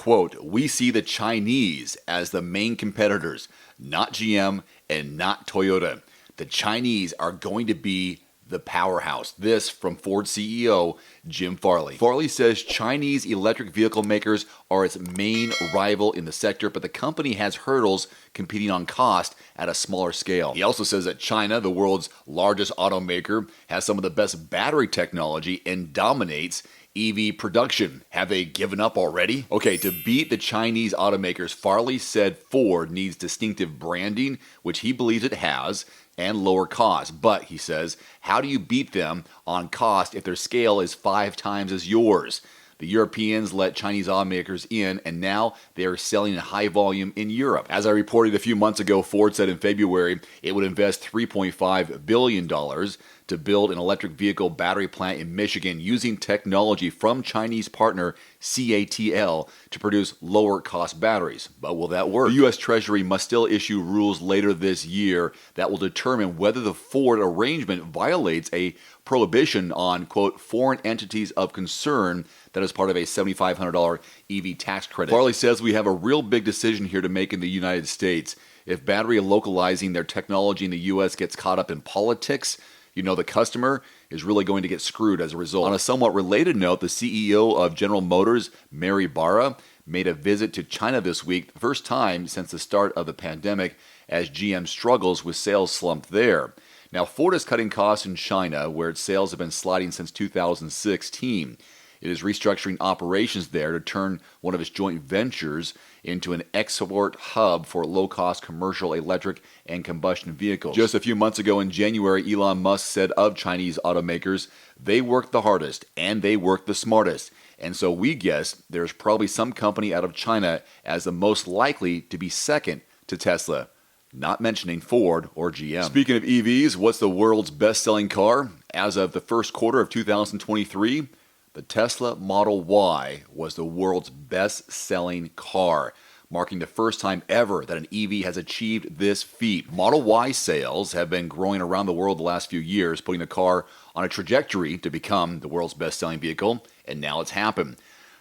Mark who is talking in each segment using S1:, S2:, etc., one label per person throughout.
S1: quote, "We see the Chinese as the main competitors, not GM and not Toyota. The Chinese are going to be the powerhouse." This from Ford CEO Jim Farley. Farley says Chinese electric vehicle makers are its main rival in the sector, but the company has hurdles competing on cost at a smaller scale. He also says that China, the world's largest automaker, has some of the best battery technology and dominates EV production. Have they given up already? Okay, to beat the Chinese automakers, Farley said Ford needs distinctive branding, which he believes it has, and lower cost. But, he says, how do you beat them on cost if their scale is 5 times as yours? The Europeans let Chinese automakers in, and now they are selling in high volume in Europe. As I reported a few months ago, Ford said in February it would invest $3.5 billion to build an electric vehicle battery plant in Michigan using technology from Chinese partner CATL to produce lower cost batteries. But will that work? The U.S. Treasury must still issue rules later this year that will determine whether the Ford arrangement violates a prohibition on, quote, foreign entities of concern that is part of a $7,500 EV tax credit. Farley says we have a real big decision here to make in the United States. If battery localizing their technology in the U.S. gets caught up in politics, you know the customer is really going to get screwed as a result. On a somewhat related note, the CEO of General Motors, Mary Barra, made a visit to China this week, the first time since the start of the pandemic, as GM struggles with sales slump there. Now, Ford is cutting costs in China, where its sales have been sliding since 2016. It is restructuring operations there to turn one of its joint ventures into an export hub for low-cost commercial electric and combustion vehicles. Just a few months ago in January, Elon Musk said of Chinese automakers, they work the hardest and they work the smartest. And so we guess there's probably some company out of China as the most likely to be second to Tesla. Not mentioning Ford or GM. Speaking of EVs, what's the world's best-selling car? As of the first quarter of 2023, the Tesla Model Y was the world's best-selling car, marking the first time ever that an EV has achieved this feat. Model Y sales have been growing around the world the last few years, putting the car on a trajectory to become the world's best-selling vehicle, and now it's happened.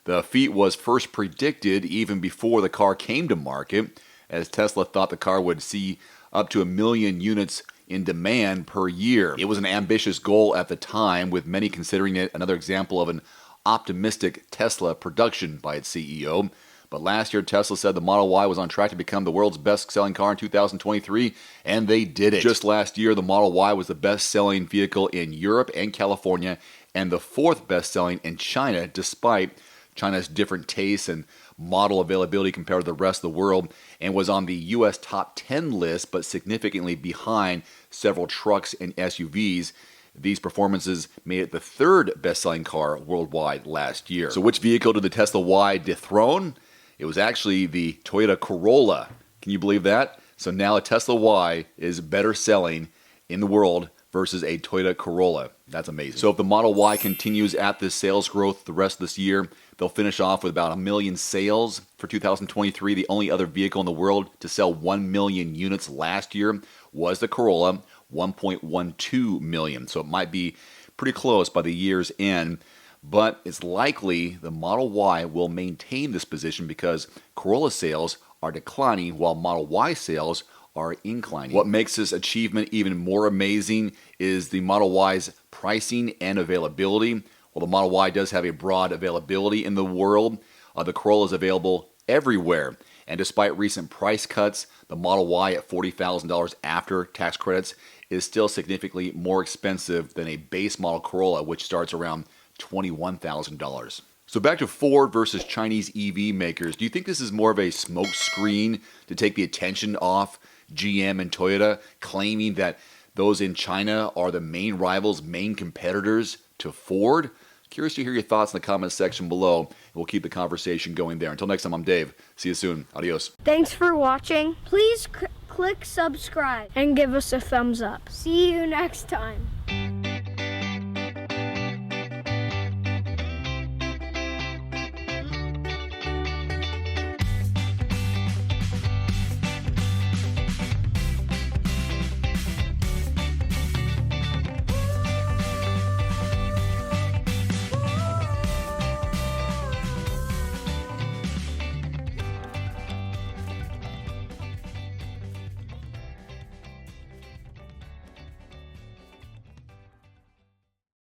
S1: The feat was first predicted even before the car came to market, as Tesla thought the car would see up to 1 million units in demand per year. It was an ambitious goal at the time, with many considering it another example of an optimistic Tesla production by its CEO. But last year, Tesla said the Model Y was on track to become the world's best-selling car in 2023, and they did it. Just last year, the Model Y was the best-selling vehicle in Europe and California, and the 4th best-selling in China, despite China's different tastes and model availability compared to the rest of the world, and was on the U.S. top 10 list, but significantly behind several trucks and SUVs. These performances made it the 3rd best-selling car worldwide last year. So which vehicle did the Tesla Y dethrone? It was actually the Toyota Corolla. Can you believe that? So now a Tesla Y is better selling in the world versus a Toyota Corolla. That's amazing. So if the Model Y continues at this sales growth the rest of this year, they'll finish off with about 1 million sales for 2023. The only other vehicle in the world to sell 1 million units last year was the Corolla, 1.12 million. So it might be pretty close by the year's end. But it's likely the Model Y will maintain this position because Corolla sales are declining while Model Y sales are inclining. What makes this achievement even more amazing is the Model Y's pricing and availability. While the Model Y does have a broad availability in the world, the Corolla is available everywhere. And despite recent price cuts, the Model Y at $40,000 after tax credits is still significantly more expensive than a base model Corolla, which starts around $21,000. So back to Ford versus Chinese EV makers. Do you think this is more of a smoke screen to take the attention off GM and Toyota, claiming that those in China are the main rivals, main competitors to Ford? Curious to hear your thoughts in the comments section below. We'll keep the conversation going there. Until next time, I'm Dave. See you soon. Adios.
S2: Thanks for watching. Please click subscribe and give us a thumbs up. See you next time.